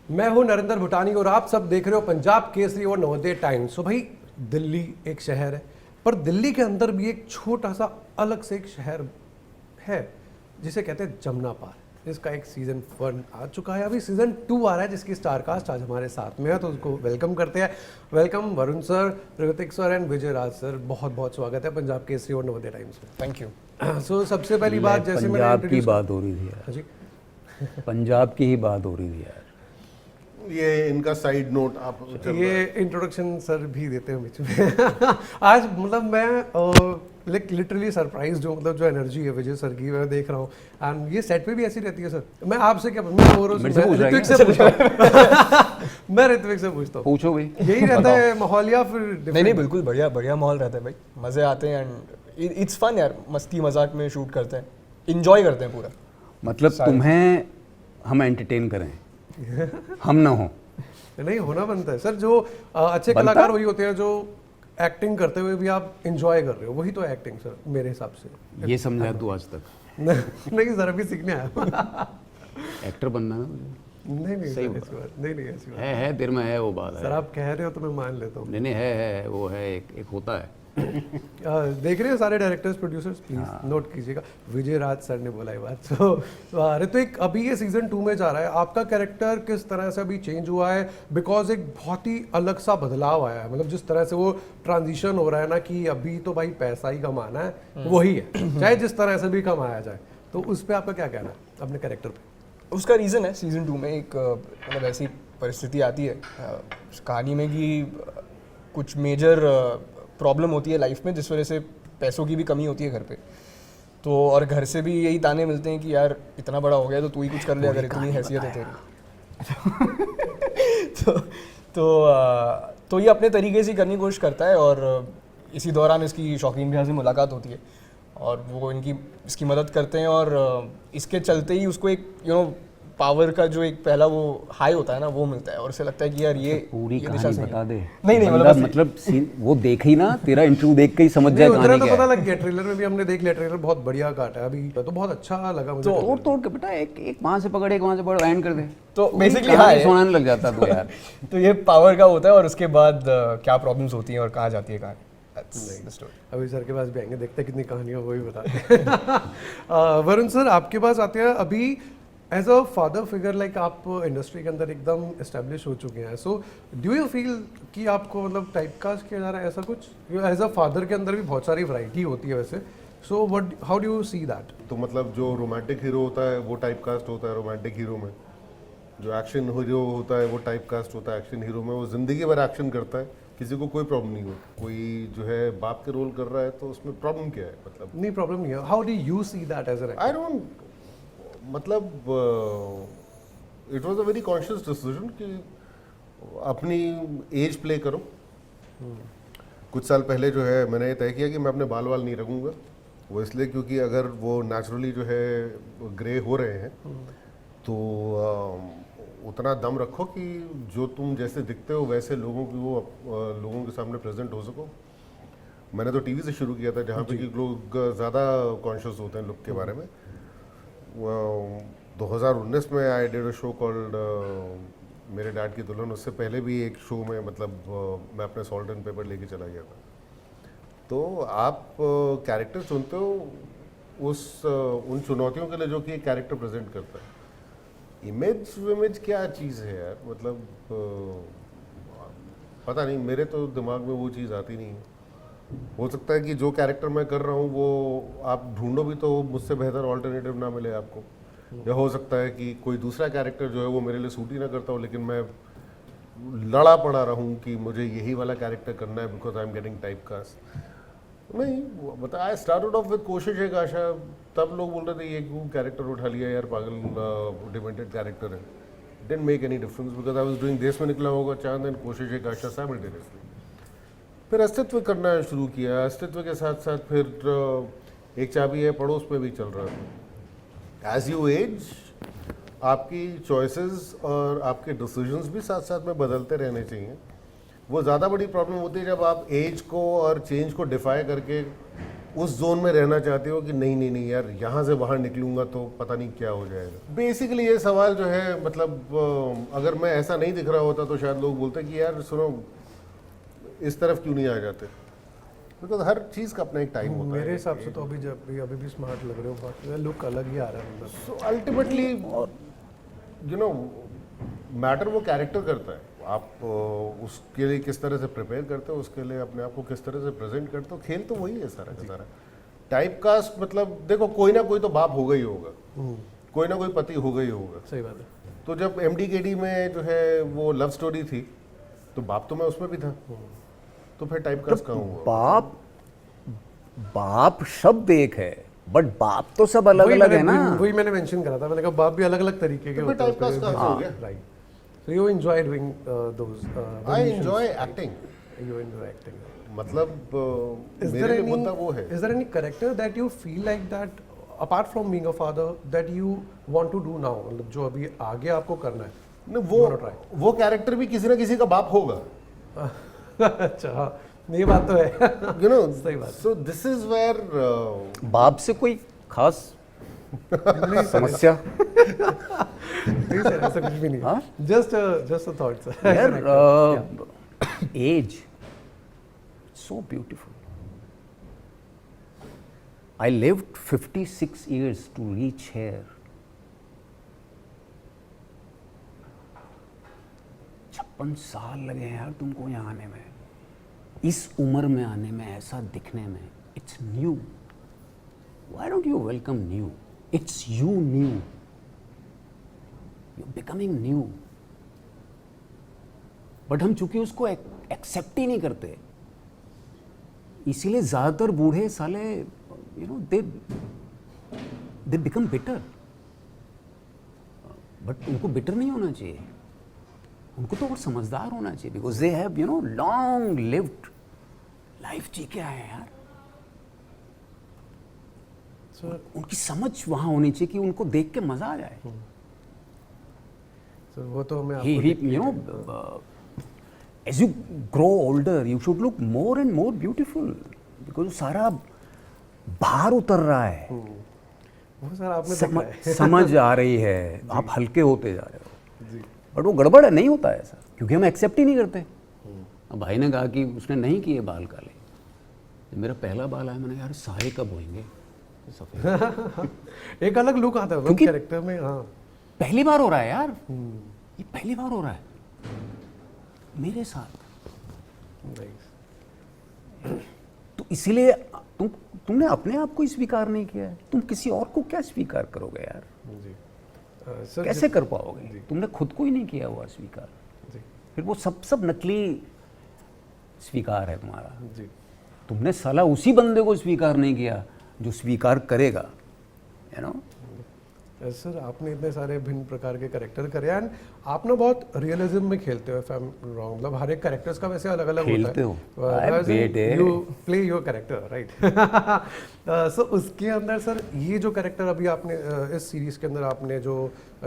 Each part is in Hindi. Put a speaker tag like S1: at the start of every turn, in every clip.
S1: मैं हूं नरेंद्र भूटानी और आप सब देख रहे हो पंजाब केसरी और नवोदय टाइम्स। तो भाई दिल्ली एक शहर है, पर दिल्ली के अंदर भी एक छोटा सा अलग से एक शहर है जिसे कहते हैं जमुना पार, जिसका एक सीजन 1 आ चुका है, अभी सीजन 2 आ रहा है, जिसकी स्टारकास्ट आज हमारे साथ में है। तो उसको वेलकम करते हैं। Welcome Varun sir, Pragatik sir and Vijay Raj sir, बहुत बहुत स्वागत है पंजाब केसरी और नवोदय टाइम्स में।
S2: Thank you.
S1: सो सबसे पहली बात, जैसे मैंने
S3: पंजाब की
S1: introduce-
S3: बात हो रही थी यार,
S1: हाँ जी,
S3: पंजाब की ही बात हो रही थी यार।
S4: ये इनका साइड नोट आप
S1: ये इंट्रोडक्शन सर भी देते हैं बीच में। आज मतलब मैं लिटरली सरप्राइज हूँ, मतलब जो एनर्जी है विजय सर की मैं देख रहा हूँ। एंड ये सेट पे भी ऐसी रहती है सर। मैं आपसे क्या मैं
S3: मेरे से पूछ रहा है
S1: ऋत्विक से पूछता हूँ। मैं ऋत्विक से पूछता हूँ,
S3: पूछो भाई।
S1: यही रहता है माहौल या फिर
S2: नहीं नहीं, बिल्कुल बढ़िया बढ़िया माहौल रहता है भाई, मज़े आते हैं एंड इट्स फन यार, मस्ती मजाक में शूट करते हैं, इंजॉय करते हैं पूरा।
S3: मतलब तुम्हें हम एंटरटेन करें, हम ना हो।
S1: नहीं होना बनता है सर। जो अच्छे
S3: बनता
S1: कलाकार
S3: है?
S1: वही होते हैं जो एक्टिंग करते हुए भी आप इंजॉय कर रहे हो, वही तो एक्टिंग सर मेरे हिसाब से।
S3: ये समझा तू आज तक?
S1: नहीं सर, अभी सीखने आया।
S3: एक्टर बनना है मुझे।
S1: नहीं नहीं
S3: सही
S1: सर, ऐसी बात नहीं, नहीं ऐसी बात
S3: है तेरे में है वो बात
S1: सर।
S3: है।
S1: आप कह रहे हो तो मैं मान लेता हूँ।
S3: नहीं नहीं है वो है, एक होता है।
S1: देख रहे हैं सारे डायरेक्टर्स प्रोड्यूसर्स, प्लीज नोट कीजिएगा, विजय राज सर ने बोला ये बात। तो ऋत्विक, अभी ये सीजन 2 में जा रहा है, आपका कैरेक्टर किस तरह से अभी चेंज हुआ है? बिकॉज एक बहुत ही अलग सा बदलाव आया है, मतलब जिस तरह से वो ट्रांजिशन हो रहा है ना, कि अभी तो भाई पैसा ही कमाना है, वही है, चाहे जिस तरह से भी कमाया जाए। तो उस पर आपका क्या कहना है अपने कैरेक्टर पे?
S2: उसका रीज़न है सीज़न 2 में एक मतलब ऐसी परिस्थिति आती है कहानी में कि कुछ मेजर प्रॉब्लम होती है लाइफ में, जिस वजह से पैसों की भी कमी होती है घर पे। तो और घर से भी यही ताने मिलते हैं कि यार इतना बड़ा हो गया तो तू ही कुछ कर ले, अगर इतनी हैसियत है तेरी। तो ये अपने तरीके से करने की कोशिश करता है, और इसी दौरान इसकी शौकीन भैया से मुलाकात होती है और वो इसकी मदद करते हैं, और इसके चलते ही उसको एक पावर का जो एक पहला वो हाई होता है ना, वो मिलता है, और उसे लगता है कि यार ये
S3: पूरी
S2: ये दिशा
S3: कहानी
S2: सही
S3: बता
S2: है।
S3: दे।
S2: नहीं
S3: बंदा मतलब सीन वो देख ही ना, तेरा इंटरव्यू देख के ही समझ जाए
S1: उतना
S3: कहानी
S1: तो
S3: क्या
S1: पता
S3: है।
S1: लग गया, ट्रेलर में भी हमने देख लिया, ट्रेलर बहुत बढ़िया काटा है अभी, तो बहुत अच्छा लगा मुझे।
S3: तोड़ तोड़ के बेटा, एक वहां से पकड़, एक वहां से पकड़, एंड कर दे।
S2: तो
S3: पूरी
S2: basically
S3: कहानी
S2: हाँ,
S3: सुनाने लग जाता तू यार।
S2: तो ये पावर का होता है, और उसके बाद क्या प्रॉब्लम्स होती हैं और कहाँ जाती है कहानी। That's the story.
S1: अभी सर के पास भी आएंगे, देखते हैं कितनी कहानियां वो भी बताते हैं। वरुण सर आपके पास आते हैं। अभी as a father figure, like आप इंडस्ट्री के अंदर एकदम एस्टेब्लिश हो चुके हैं, सो डू यू फील कि आपको मतलब टाइपकास्ट किया जा रहा है ऐसा कुछ? एज अ फादर के अंदर भी बहुत सारी वैरायटी होती है वैसे, so what how do you see that?
S4: तो मतलब जो रोमांटिक हीरो होता है वो टाइप कास्ट होता है रोमांटिक हीरो में, जो एक्शन हीरो होता है वो टाइप कास्ट होता है एक्शन हीरो में। वो जिंदगी भर एक्शन करता है, किसी को कोई प्रॉब्लम नहीं होती। कोई जो है बाप के रोल कर रहा है तो उसमें प्रॉब्लम क्या है? मतलब
S1: नहीं, प्रॉब्लम नहीं है। How do you see that as an
S4: I don't, मतलब it was a very conscious decision कि अपनी एज प्ले करो। कुछ साल पहले जो है मैंने ये तय किया कि मैं अपने बाल वाल नहीं रखूँगा। वो इसलिए क्योंकि अगर वो नेचुरली जो है ग्रे हो रहे हैं तो उतना दम रखो कि जो तुम जैसे दिखते हो वैसे लोगों की वो लोगों के सामने प्रेजेंट हो सको। मैंने तो टीवी से शुरू किया था, जहाँ पे कि लोग ज़्यादा कॉन्शियस होते हैं लुक के बारे में। 2019 में I did a show called मेरे डैड की दुल्हन। उससे पहले भी एक शो में मतलब मैं अपने सॉल्ट एंड पेपर लेके चला गया था। तो आप कैरेक्टर चुनते हो उन चुनौतियों के लिए जो कि एक कैरेक्टर प्रेजेंट करता है। इमेज क्या चीज़ है यार? मतलब पता नहीं, मेरे तो दिमाग में वो चीज़ आती नहीं है। हो सकता है कि जो कैरेक्टर मैं कर रहा हूँ वो आप ढूंढो भी तो मुझसे बेहतर ऑल्टरनेटिव ना मिले आपको, या हो सकता है कि कोई दूसरा कैरेक्टर जो है वो मेरे लिए सूट ही ना करता हो, लेकिन मैं लड़ा पड़ा रहूँ कि मुझे यही वाला कैरेक्टर करना है because I am getting type cast. नहीं, बता, आई स्टार्टेड ऑफ विद कोशिश एक आशा। तब लोग बोल रहे थे ये क्यों कैरेक्टर उठा लिया यार, पागल डिमेंटेड कैरेक्टर है। Didn't make any difference because I was doing देश में निकला होगा चांद एंड कोशिश एक आशा साइमल्टेनियसली। फिर अस्तित्व करना शुरू किया। अस्तित्व के साथ साथ फिर एक चाबी है पड़ोस पे भी चल रहा था। एज यू एज आपकी चॉइसेस और आपके डिसीजंस भी साथ साथ में बदलते रहने चाहिए। वो ज़्यादा बड़ी प्रॉब्लम होती है जब आप एज को और चेंज को डिफाई करके उस जोन में रहना चाहते हो कि नहीं नहीं नहीं यार यहाँ से बाहर निकलूंगा तो पता नहीं क्या हो जाएगा। बेसिकली ये सवाल जो है मतलब अगर मैं ऐसा नहीं दिख रहा होता तो शायद लोग बोलते कि यार सुनो इस तरफ क्यों नहीं आ जाते, बिकॉज हर चीज़ का अपना एक टाइम होता है।
S1: मेरे हिसाब से तो अभी भी स्मार्ट लग रहे हो, बट लुक अलग ही आ रहा है मतलब।
S4: So ultimately you know matter वो कैरेक्टर करता है, आप उसके लिए किस तरह से प्रिपेयर करते हो, उसके लिए अपने आप को किस तरह से प्रेजेंट करते हो, खेल तो वही है सारा का सारा। टाइप कास्ट मतलब देखो कोई ना कोई तो बाप होगा ही होगा, कोई ना कोई पति होगा ही होगा।
S1: सही बात है।
S4: तो जब MDKD में जो है वो लव स्टोरी थी तो बाप तो मैं उसमें भी था, तो फिर टाइप कास्ट कहाँ हुआ?
S3: बाप शब्द एक है, बट बाप तो सब अलग अलग है ना।
S1: वही मैंने मेंशन करा था, मैंने कहा बाप भी अलग अलग तरीके के
S4: तो फिर
S1: होते हैं।
S4: टाइप कास्ट कहाँ से हो गया?
S1: Right, so you enjoy doing those,
S4: I enjoy acting,
S1: you enjoy acting.
S4: मतलब
S1: Is
S4: मेरे
S1: there
S4: लिए
S1: any
S4: मुद्दा वो है।
S1: is there any character that you feel like that apart from being a father that you want to do now, मतलब जो अभी आगे आपको करना है?
S4: न
S1: You wanna try?
S4: वो कैरेक्टर भी किसी ना किसी का बाप होगा,
S1: अच्छा हाँ, ये बात तो है।
S4: You know.
S1: सही बात।
S4: सो दिस इज वेयर
S3: बाप से कोई खास समस्या
S1: नहीं सर, ऐसा कुछ भी नहीं
S3: हाँ?
S1: है। Just a thought sir.
S3: यार as so beautiful. I lived 56 years to reach here. 56 साल लगे हैं यार तुमको यहाँ आने में, इस उम्र में आने में, ऐसा दिखने में। It's new. Why don't you welcome new? It's you new. You're becoming new. But हम चूंकि उसको एक्सेप्ट ही नहीं करते, इसीलिए ज्यादातर बूढ़े साले you know they become bitter. But उनको बिटर नहीं होना चाहिए, उनको तो और समझदार होना चाहिए, because they have you know long lived life जी के आए हैं यार।
S1: सर
S3: उनकी समझ वहां होनी चाहिए कि उनको देख के मजा आ जाए।
S1: वो तो मैं
S3: you know, as you grow older, you should look more and more beautiful, because सारा बाहर उतर रहा है,
S1: वो सर आपने देखा है।
S3: समझ आ रही है, आप हल्के होते जा रहे हो। बट वो गड़बड़ है, नहीं होता है ऐसा, क्योंकि हम एक्सेप्ट ही नहीं करते। अब भाई ने कहा कि उसने नहीं किए बाल काले, जब मेरा पहला बाल आया मैंने कहा यार सारे कब होंगे सफेद।
S1: एक अलग लुक आता है
S3: क्योंकि
S1: कैरेक्टर में। हाँ,
S3: पहली बार हो रहा है यार, ये पहली बार हो रहा है मेरे साथ। तो इसीलिए तुमने अपने आप को स्वीकार नहीं किया है, तुम किसी और को क्या स्वीकार करोगे यार?
S1: जी सर,
S3: कैसे कर पाओगे? तुमने खुद को ही नहीं किया हुआ स्वीकार,
S1: जी
S3: फिर वो सब नकली स्वीकार है तुम्हारा।
S1: जी
S3: तुमने साला उसी बंदे को स्वीकार नहीं किया जो स्वीकार करेगा, यू नो।
S1: सर आपने इतने सारे भिन्न प्रकार के कैरेक्टर करे एंड आप ना बहुत रियलिज्म में खेलते हो, इफ आई एम रॉन्ग, मतलब हर एक कैरेक्टर्स का वैसे अलग अलग
S3: खेलते हो?
S1: है। You play your character right. So उसके अंदर सर ये जो कैरेक्टर अभी आपने इस सीरीज के अंदर आपने जो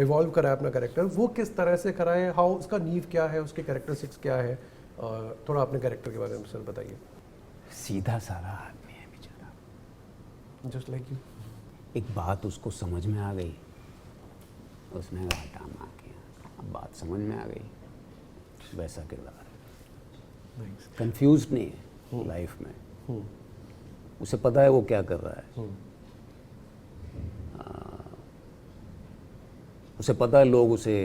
S1: इवॉल्व करा है अपना कैरेक्टर, वो किस तरह से करा है, हाउ उसका नींव क्या है, उसके कैरेक्टरिस्टिक्स क्या है, थोड़ा अपने कैरेक्टर के बारे में सर बताइए।
S3: सीधा साधा आदमी है बेचारा,
S1: जस्ट लाइक यू।
S3: एक बात उसको समझ में आ गई, उसने घाटा ना किया, अब बात समझ में आ गई, वैसा किरदार है। कंफ्यूज नहीं है लाइफ में, उसे पता है वो क्या कर रहा है, उसे पता है लोग उसे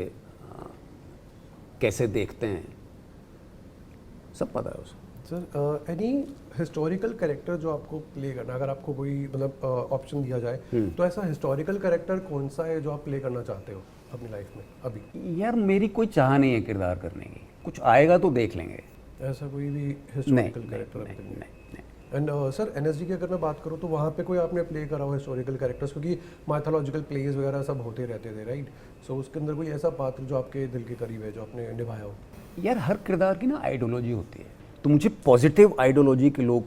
S3: कैसे देखते हैं, सब पता है उसे।
S1: सर एनी हिस्टोरिकल कैरेक्टर जो आपको प्ले करना, अगर आपको कोई मतलब ऑप्शन दिया जाए तो ऐसा हिस्टोरिकल कैरेक्टर कौन सा है जो आप प्ले करना चाहते हो अपनी लाइफ में अभी?
S3: यार मेरी कोई चाह नहीं है किरदार करने की, कुछ आएगा तो देख लेंगे।
S1: ऐसा कोई भी
S3: नहीं
S1: हिस्टोरिकल
S3: नहीं
S1: कैरेक्टर
S3: नहीं नहीं।
S1: एंड सर एनएसडी की अगर मैं बात करूँ तो वहाँ पे कोई आपने प्ले करा हो हिस्टोरिकल कैरेक्टर्स, क्योंकि माइथोलॉजिकल प्लेज वगैरह सब होते रहते थे राइट? सो उसके अंदर कोई ऐसा पात्र जो आपके दिल के करीब है जो आपने निभाया हो?
S3: यार हर किरदार की ना आइडियोलॉजी होती है, तो मुझे पॉजिटिव आइडियोलॉजी के लोग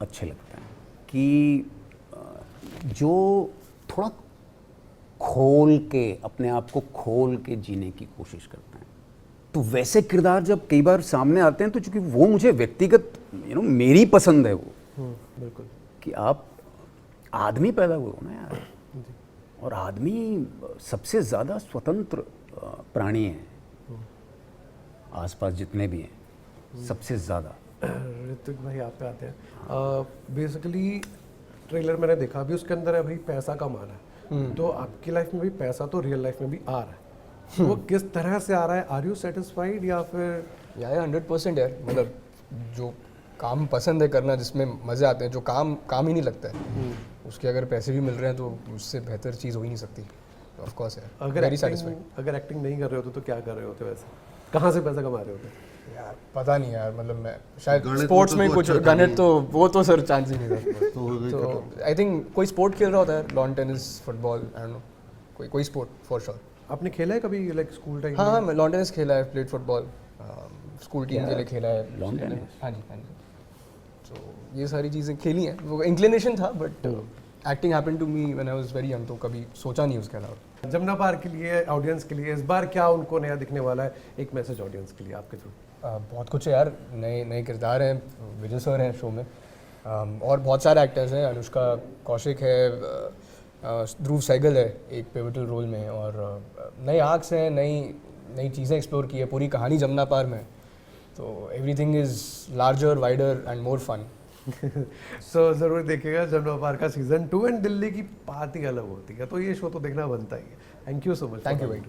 S3: अच्छे लगते हैं कि जो थोड़ा खोल के अपने आप को खोल के जीने की कोशिश करते हैं। तो वैसे किरदार जब कई बार सामने आते हैं तो चूंकि वो मुझे व्यक्तिगत यू नो मेरी पसंद है वो,
S1: बिल्कुल
S3: कि आप आदमी पैदा करो ना यार, और आदमी सबसे ज़्यादा स्वतंत्र प्राणी है आसपास जितने भी हैं, सबसे ज़्यादा।
S1: ऋतिक भाई आप पे आते हैं। बेसिकली ट्रेलर मैंने देखा अभी, उसके अंदर है भाई पैसा कमाना है, तो आपकी लाइफ में भी पैसा तो रियल लाइफ में भी आ रहा है, तो वो किस तरह से आ रहा है? आर यू सेटिस्फाइड या फिर?
S2: या 100% यार, मतलब जो काम पसंद है करना, जिसमें मज़े आते हैं, जो काम काम ही नहीं लगता है, उसके अगर पैसे भी मिल रहे हैं तो उससे बेहतर चीज़ हो ही नहीं सकती। ऑफ कोर्स यार,
S1: अगर
S2: वेरी सेटिस्फाइड।
S1: अगर एक्टिंग नहीं कर रहे होते तो क्या कर रहे होते वैसे? कहाँ से पैसा कमा रहे होते?
S2: यार पता नहीं यार, मतलब मैं शायद
S4: गणित
S2: स्पोर्ट्स
S4: में
S2: में
S4: तो
S2: कुछ
S4: अच्छा था
S2: गणित
S4: नहीं।
S2: तो वो तो सर चांस ही नहीं था।
S4: तो हो गई
S2: तो
S4: खत्म।
S2: आई थिंक कोई स्पोर्ट खेल रहा होता है, lawn tennis, football, I don't know, कोई स्पोर्ट फॉर श्योर।
S1: आपने खेला है कभी लाइक स्कूल टाइम?
S2: हाँ, मैं लॉन टेनिस खेला है, प्लेड फुटबॉल, स्कूल टीम के लिए खेला है।
S3: Lawn tennis?
S2: हाँ जी, हाँ जी। तो ये सारी चीज़ें खेली हैं, वो इंक्लिनेशन था, but acting happen to me when I was very young, तो कभी सोचा नहीं उसके अलावा।
S1: जमुना पार के लिए, ऑडियंस के लिए इस बार क्या उनको नया दिखने वाला है? एक मैसेज ऑडियंस के लिए आपके थ्रू।
S2: बहुत कुछ है यार, नए नए किरदार हैं, विजय सर हैं शो में, और बहुत सारे एक्टर्स हैं, अनुष्का कौशिक है, ध्रुव सहगल है एक पिवटल रोल में, और नए आर्क्स हैं, नई नई चीज़ें एक्सप्लोर की है, पूरी कहानी जमुना पार में, तो everything is larger, wider and more fun.
S1: So ज़रूर देखिएगा जमुना पार का सीजन 2, एंड दिल्ली की बात ही अलग होती है, तो ये शो तो देखना बनता ही है। Thank you so much.
S2: Thank you भाई।